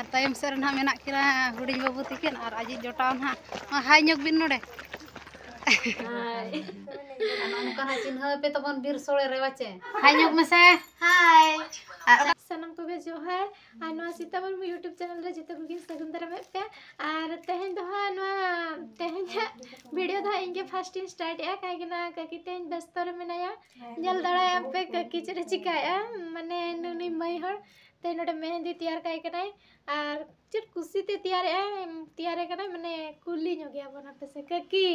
और तायम से ना मेना किना हुडिंग बाबू तिकिन और आज जोटाव ना हाय ᱧᱚᱜ बिन नोडे उनका चिन्ह पे तबन बीर सोले रे बच्चे हाय ᱧᱚᱜ में से हाय सनम को जो है सीतामढ़ी में यूट्यूब चैनल रे जिते को सगुन दाराम पे और तेहन दो तेहन वीडियो दो इनके फर्स्ट स्टार्ट या कहीं ककी तेहन व्यस्त रे मेनाया जल दड़ा पे ककी चरे चिकाया माने नुनी मई हर ते नोडे मेहंदी तैयार काई कनाय और चट कुसी ते तैयार कनाय माने कुली नो गया बना पे से ककी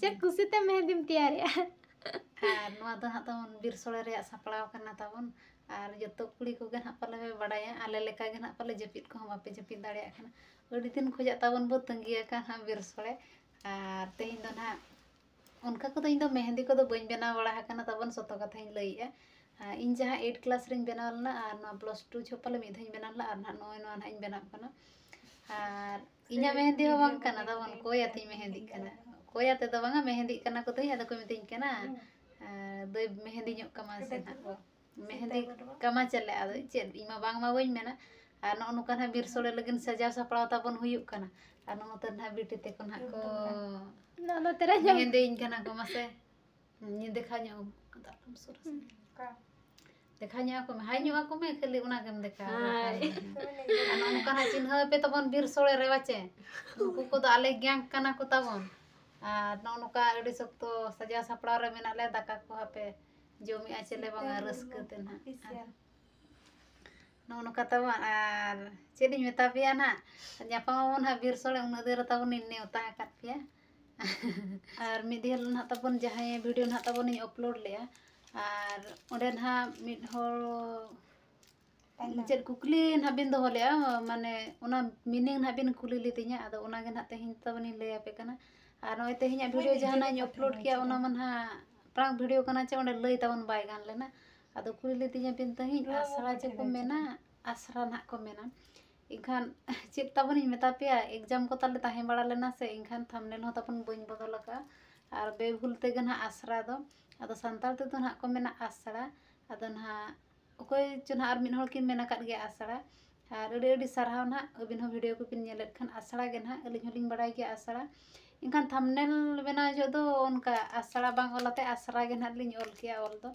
चट कुसी ते मेहंदी तैयार या और नोआ दो हा तबन बीर सोले रे सापड़ाव करना तबन और जतो कुड़ी को गन पाले बड़ाया आले लेका गन पाले जपित को बापे जपित दाड़िया खाना अड़ी दिन खोजा तबन बो तंगिया का हा बीर सोले और तेहिन दो ना उनका को इन मेहंदी को बन बेना बड़ा हकना तबन सतो कथा इन लइया इन जहाँ 8 क्लास रिंग बनावलना और ना +2 छपाले मिद हई बनावला और ना नोय नोय ना इन बनाव कना और इना मेहंदी हो बांग कना तबन कोयाती मेहंदी कना कोयाते दो बांगा मेहंदी कना को तई आदा को मितिन कना दई मेहंदी ᱧᱚᱜ कमा से ना मेहंदी कमा चले आदो चेद इमा बांग मा बइन मेना और नो नुका ना बीर सोले लगिन सजाव सपड़ाव तबन हुयुक कना और नो त ना बिटी ते को ना को नो तेरा मेहंदी इन कना को मासे नि देखा ᱧᱚᱜ दातम सुरस देखा ᱧᱚᱜ को हाय ᱧᱚᱜ को में खाली उना गम देखा और नुका ना चिन्ह पे तबन बीर सोले रे बच्चे नुकु को तो आले ग्यांग कना को तबन और नो नुका अड़ी सख्तो सजाव सपड़ाव रे मेना ले दाका को हापे जोमी आचले बांगा रस्कते ना नो नुका तबन और चेदिन मेता पिया ना ᱧᱟᱯᱟᱢ हा बीर सोले उन देर तबन इन्ने उता हकत पिया और मिदिल ना तबन जहां वीडियो ना तबन अपलोड लेया और ओडे ना मिड होर चेद कुकली ना बिन दो लेया माने उना मीनिंग ना बिन कुली लितिया आदो उना गे ना तेहिन तबन ले पे कना और नय तेहिन वीडियो जहां ना अपलोड किया उना मन हा प्रांग वीडियो कना चे ओडे लई तबन बाय गान लेना आदो कुली लितिया बिन तहिन आसरा जे को मेना आसरा ना को मेना इखान चेद तबन मेता पिया एग्जाम को ताले ताहे बड़ा लेना से इखान थंबनेल हो तबन बइन बदल का और बेभुल ते गना आसरा दो आदो संताल ते तो ना को मेना आसरा आदो ना ओकोय चुना और मिन होर किन मेना काट गया आसरा और अड़ी अड़ी सरहाव ना अबिन हो वीडियो को पिन नेलेत खान आसरा गे ना अलिन होलिन बड़ाय गया आसरा इनखान थंबनेल बेना जो दो उनका आसरा बांग ओलाते आसरा गे ना लिन ओल किया ओल दो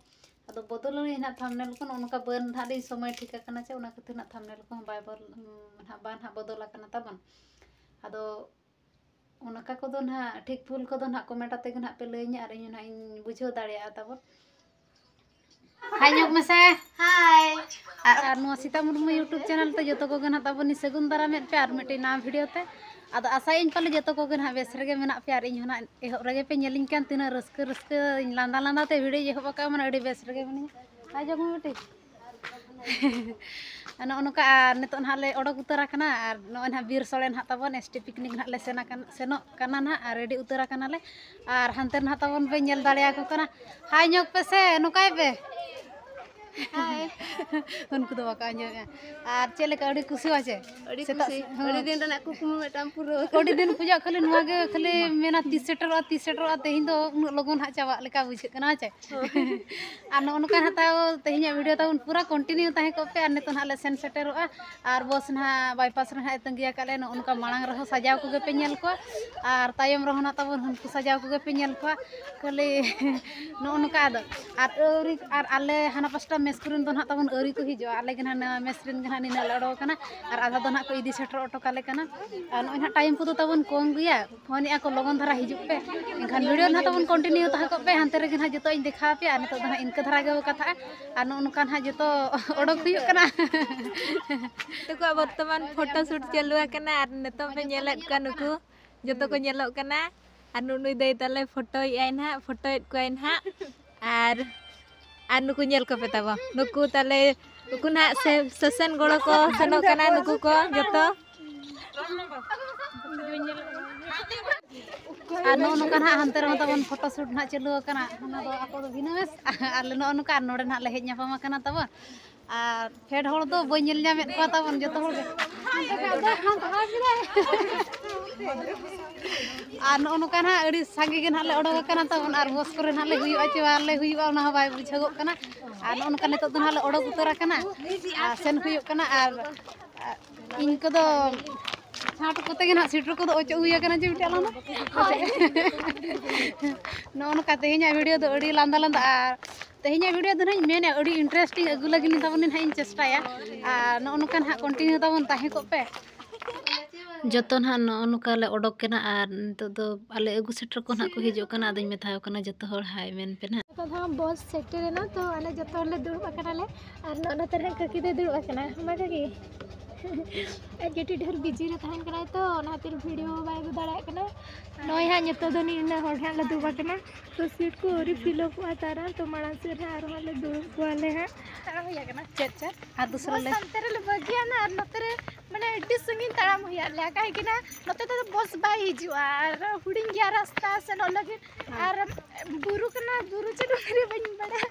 आदो बदल ना थंबनेल को उनका बन ना दी समय ठीक कना चे उना खातिर ना थंबनेल को बाय बान हा बदल कना तबन आदो उनका को दो ना ठीक फुल को दो ना कमेंट आते ना पे लइnya और इन ना इन बुझो दाड़िया तबन हाय ᱧᱚᱜ में से हाय और नो सीता मुर्मू यूट्यूब चैनल तो जतो को गना तबन सगुन दारामेत पे और मिटे ना वीडियो ते आदो आशा इन पाले जतो को गना बेस रगे मेना पे और इन होना एहब रगे पे नेलिन कान तिना रस्क रस्क लांदा लांदा ते वीडियो एहब का मन अड़ी बेस रगे मने हाय जग में बेटी नो नुका नितो ना ले ओडक उतरा कना और नो ना बीर सोले ना तबन एसटी पिकनिक ना ले सेनो कना ना रेडी उतरा कना ले और हंते ना तबन पे नेल दाड़िया को कना हाय ᱧᱚᱜ पे से नुकाय पे हाय उनको तो बाका ᱧᱚᱜ और चेले का अड़ी खुशी वाचे अड़ी खुशी अड़ी दिन ना कुकुम मेटाम पुरो अड़ी दिन खुजा खाली नुआ गे खाली मेना 30 सेटर तेहिन दो उन लगन हा चावा लेका बुझे कना चे और नो नुका हताओ तेहिन वीडियो ताउन पूरा कंटिन्यू ताहे को पे और नेतो ना ले सेन सेटरोआ और बस ना बाईपास रे हा तंगिया काले नो उनका मांग रहो सजाव को गे पे नेल को और तायम रहो ना तबन उनको सजाव को गे पे नेल को खाली नो उनका दो और आले हाना पास्टा मेस्क्रीन दो ना तबन अरी को हिजो आले गना मेस्क्रीन गना निना लड़ो कना और आधा दो ना को इदी सेटर ऑटो काले कना और नो टाइम को तो तबन कम गया फोन या को लगन धरा हिजु पे इनखान वीडियो ना तबन कंटिन्यू ता को पे हंते रे गना जतो इन देखा पे और नितो दना इनका धरा गे कथा और नो उनका ना जतो ओडक हुयो कना तो को वर्तमान फोटो शूट चालू कना और नितो पे नेलत का नुकु जतो को नेलो कना और नुनुई दई तले फोटो आइन हा फोटो को आइन हा और नुकु नेल को पे तबा नुकु तले नुकु ना सेशन गोड़ो को सनो कना नुकु को जतो और नो नुका ना हंते रे तबन फोटो शूट ना चालू कना ना दो ako do बिनमेस आले नो नुका नोडे ना ले हेज ᱧᱟᱯᱟᱢ कना तबन और फेड होड़ दो बई नेल ᱧᱟᱢᱮत को तबन जतो होड़ और नो नुका ना अड़ी सांगे गे ना ले ओडो कना तबन और बस करे ना ले हुयुआ चे वाले हुयुआ ना बाय बुझगो कना और नो नुका नितो दो ना ले ओडो उतरा कना सेन हुयुक कना और इन को दो छाट कोते के ना सीटर को दो ओचो हुई करना जे बिटे आलाना नो नका तेहिना वीडियो दो अड़ी लांदा लांदा तेहिना वीडियो दो ना मेने अड़ी इंटरेस्टिंग अगु लगिन ताबन ना इन चेष्टाया नो नका ना कंटिन्यू ताबन ताहे को पे जतन हाँ नो नका ले ओडक केना आर नितो दो आले अगु सेटर को ना को हिजो कना आदिन मेथायो कना जतो हर हाय मेन पे ना तो हम बस सेक्टर है ना तो आले जतो ले दुड़ब आकना ले और नो तरह ककी दे दुड़ब आकना मा ककी जेटी ढेर बिजी रे तहन कना तो ना तिर वीडियो बाय दाड़ा कना नय हा नितो दो नी ना हर हा ले दुड़ब आकना तो सीट को ओरी फिल अप तारा तो माड़ा से हार हाले दुड़ब वाले हा तारा होया कना चेचा आ दूसरा ले संतरे ले बगिया ना और नतरे माने एडी संगीन ताराम होया ले काहे कि ना नते तो बस बाय हिजु आर हुडिंग गया रास्ता से न लगे आर बुरु कना बुरु चलो रे बन बड़ा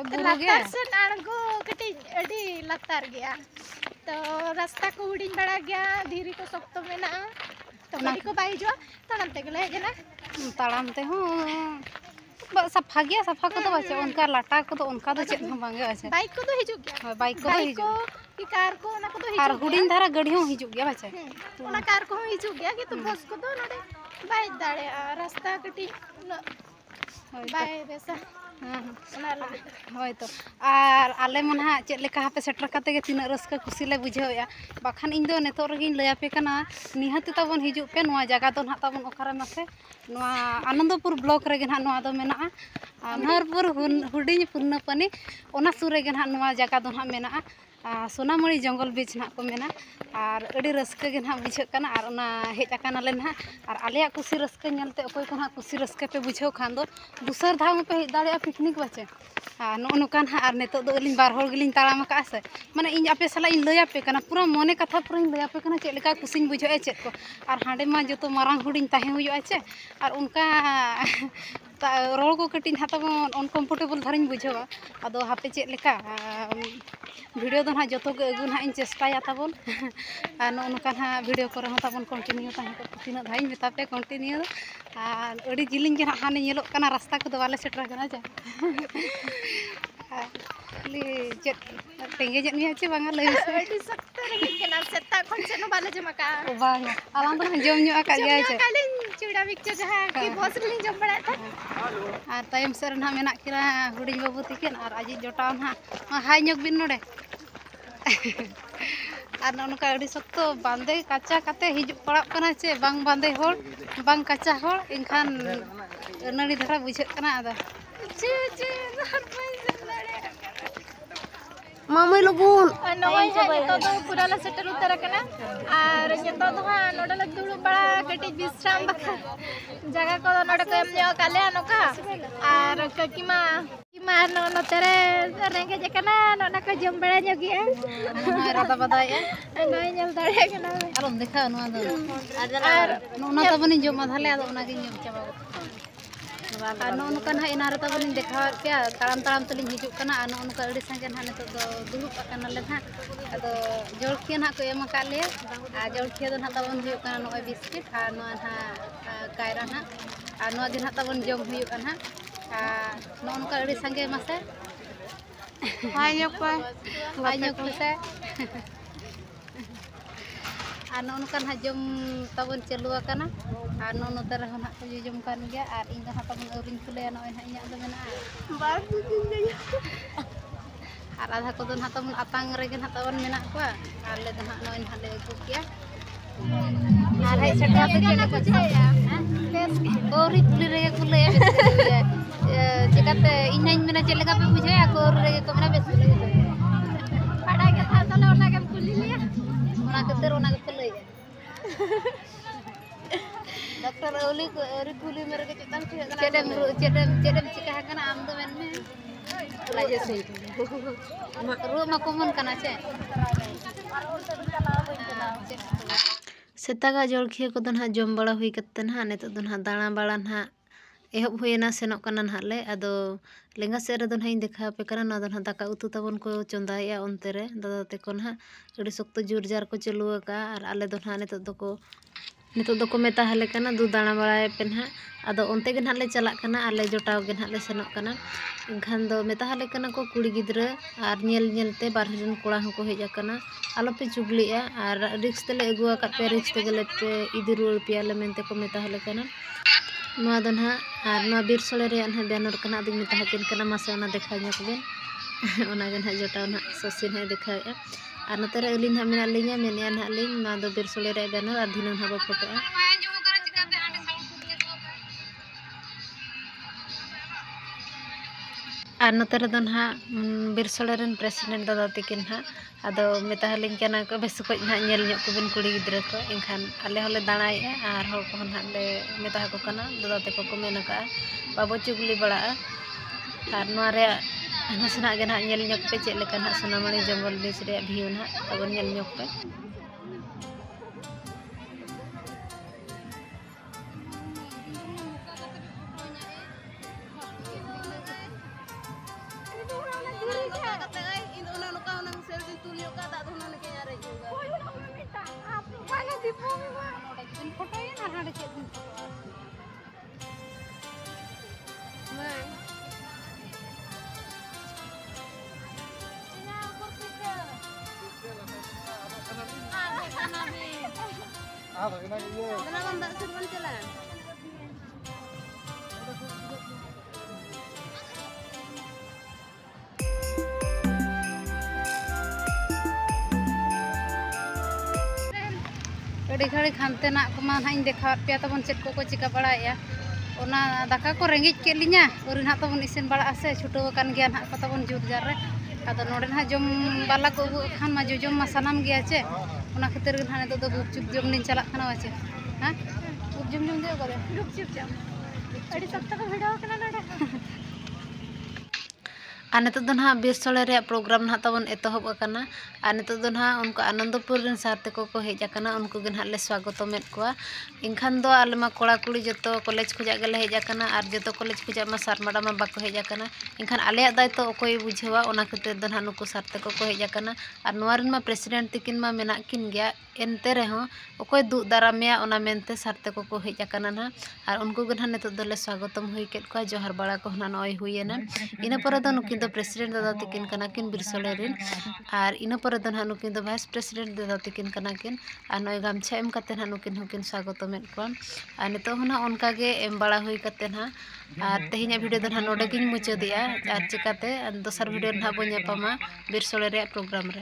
बुरु गया से नाड़गो कटी एडी लतार गया तो रास्ता को हुडिंग बड़ा गया धीरे को सख्त में ना तो गाड़ी को बाई जो तड़म ते गले है ना ताड़ाम ते हो सफा गया सफा को तो बचे उनका लाटा को तो उनका तो चेत मांगे बचे बाइक को तो हिजु गया बाइक को हिजु की कार को ना को तो हिजु आर हुडिंग धारा गाड़ी हो हिजु गया बचे ओना कार को हिजु गया कि तो बस को तो नडे बाई दाड़े रास्ता कटी बाई बेसा तो आर आले मन हा चेत लेका हापे सेटर काते गे तिना रस्का खुशी ले बुझावया बाखान इन दो नेतो रगिन लय आपे कना निहाते ताबन हिजु पे नोआ जगह दो ना ताबन ओखारे मासे नोआ आनंदपुर ब्लॉक रे गेन हा नोआ दो मेना नहरपुर हुडिंग पुन्नपनी ओना सुर रे गेन हा नोआ जगह दो ना मेना सोनामणि जंगल बीच ना को मेना और अड़ी रस्का गे ना बुझे कना और ओना हेज आकाना ले ना और आले खुशी रस्का नेलते अकोय को ना खुशी रस्का पे बुझाव खान दो दूसर धाम पे हेज दाड़े पिकनिक बचे नो नोकान हा और नेतो दो अलिन बार होड़ गिलिन ताराम का से माने इन आपे सला इन लय आपे कना पूरा मने कथा पूरा इन लय आपे कना चेक लेका खुशिन बुझे चेक को और हांडे मा जतो मारांग हुडिंग ताहे हुयो आचे और उनका रोल को कटिंग हाताबन अनकम्फर्टेबल धारिन बुझावा आदो हापे चेक लेका वीडियो दो ना जतो के अगु ना इन चेष्टाया ताबन और नो नोकान हा वीडियो करे हो ताबन कंटिन्यू ताहे को तिना धाइन मेता पे कंटिन्यू और अड़ी जिलिंग के हाने नेलो कना रास्ता को दो वाले सेटर कना जा ले चेत टेंगे जन मिया चे बांगा लय एडी सख्त रे केना सेता खन से न बाले जमका बांग आलाम तो जम न्यू आका गया छे कालिन चूड़ा बिकचे जहा की बस रे जम बड़ा था और टाइम सर ना मेना किरा हुडिंग बाबू तिकेन और आजी जोटाव ना हाय न्यक बिन नोडे और नोनका अड़ी सख्तो बांदे काचा काते हिजु पड़ाप कना चे बांग बांदे होड़ बांग काचा होड़ इनखान नड़ी धरा बुझे कना आदा चे चे हर पैसे लड़े मामई लोगुन नोय है तो पूरा ला सेटर उतर कना और जतो तो हा नोडल दुड़ु बड़ा कटी विश्राम बखा जगह को नोड को एमने काले अनका और ककिमा मार नो नो तेरे रेंगे जकना नो ना को जम बड़ा जगिया राता बदाय नोय जल दड़े कना आलम देखा नो दो और नोना तबनी जम धाले आदो ओना गे जम चाबा और नो नोका ना इनारे तबनी देखा क्या ताराम ताराम तलिन हिजु कना और नो नोका अड़ी संगे ना ने तो दुरुप कना ले ना अदो जलखिया ना को एम का ले आ जलखिया दो ना तबन हुयो कना नो बिस्किट और नो ना कायरा ना और नो दिन तबन जम हुयो कना नो नोका अड़ी संगे मासे हाय न्यक से और नो नोका ना जम तबन चलु कना और नो नो तरह ना को जम कान गया और इन दो तबन अरिन खुले नो ना इया दो मेना बात और आधा को दो ना तबन अतांग रे ना तबन मेना को और ले दो ना नो इन हाले को किया और है छटा तो चले बुझाया ओरी पुली रे कुले जगते इनाइन मेना चले का पे बुझाया को रे को मेना बेस पढ़ा के था तले ओना के पुली लिया ओना के तेर ओना के लई डॉक्टर ओली को ओरी पुली मेरे के चतन चेडम चिका कना आम दो मेन में लाजे सही रू मा कॉमन कना छे सेतागा जलखिया को दो ना जम बड़ा हुई कते ना नेतो दो ना दाणा बाड़ा ना एहब हुएना सेनोक कना ना ले आदो लेंगा से रे दो ना इन देखा पे कना ना दो ना दाका उतु तबन को चंदाया ओनते रे दादा ते को ना अड़ी सख्त जोर जार को चलुआ का और आले दो ना नेतो दो को नितो दो को मेता हले कना दू दाना बड़ाय पे ना आदो ओनते गे नाले चलाक कना आले जोटाव गे नाले सेनोक कना एनखान दो मेता हले कना को कुड़ी गिद्रा आर नेल नेलते बारहे जन कोड़ा हको हेज कना आलो पे चुगलिया आर रिक्स तेले अगुआ का पे रिक्स तेगले पे इदी रुल पियाले मेनते को मेता हले कना नोआ दो ना आर नोआ बीर सोले रे ना बैनर कना आदि मेता हकिन कना मासे ओना देखा ᱧᱟᱠᱵᱮᱱ ओना गे ना जोटाव ना सोसिन है देखाया और नोते रे अलिन हा मेना लिया मेनिया ना लिन ना दो बीर सोले रे बैनर आर दिनन हा फोटो और नोते रे दो ना बीर सोले रेन प्रेसिडेंट दादा तिकिन हा आदो मेता हलिन कना को बेस को ना नेल ᱧᱚᱜ कोबेन कुड़ी गिद्रा को एनखान आले होले दाणाया आर होर को ना ले मेता को कना दादा तेको को मेना का बाबो चुगली बड़ा आर नोआ रे नसना गे ना नेल ᱧᱚᱜ पे चेक लेका ना सोनामणि जंगल बीच रे भिउ ना तबन नेल ᱧᱚᱜ पे अड़ी घड़ी खानते ना को मा हाइन देखा पे तबन चेक को चिका बड़ाया ओना दाका को रेंगेज के लिया और ना तबन इसिन बड़ा से छुटो कान गया ना को तबन जुत जार रे आदो नोडे ना जम बाला को खान मा जम मा सनाम गया चे ओना खातिर गे ना तो गुपचुप जम दिन चला खाना वाचे हां गुपचुप जम दे करे गुपचुप जम अड़ी सप्ताह को वीडियो कना नडा और नित दो ना बीर सोले रे प्रोग्राम ना तबन एतहब अकना और नित दो ना उनको आनंदपुर रेन साथे को हेज अकना उनको गे ना ले स्वागतम एत कोआ इनखान दो आले मा कोड़ा कुड़ी जतो कॉलेज खुजा गेले हेज अकना और जतो कॉलेज खुजा मा सारमाडा मा बाको हेज अकना इनखान आले दायित्व अकोय बुझेवा ओना खातिर दो ना नुको साथे को हेज अकना और नोआ रेन मा प्रेसिडेंट तिकिन मा मेना किन गया एनते रे हो अकोय दु दारामया ओना मेनते साथे को हेज अकना ना और उनको गे ना नित दो ले स्वागतम हुई केत कोआ जोहार बाड़ा को ना नय हुईना इना पर दो नुकिन दो प्रेसिडेंट दादा तिकिन कना किन बीर सोले रेन और इना पर दो ना नुकिन दो वाइस प्रेसिडेंट दादा तिकिन कना किन और नय गामछा एम कते ना नुकिन हुकिन स्वागतम एत कोआ और नितो होना उनका गे एम बड़ा हुई कते ना और तेहिना वीडियो दो ना नोडे गिन मुचादिया और चिकाते दोसर वीडियो ना बो ᱧᱟᱯᱟᱢᱟ बीर सोले रे प्रोग्राम रे।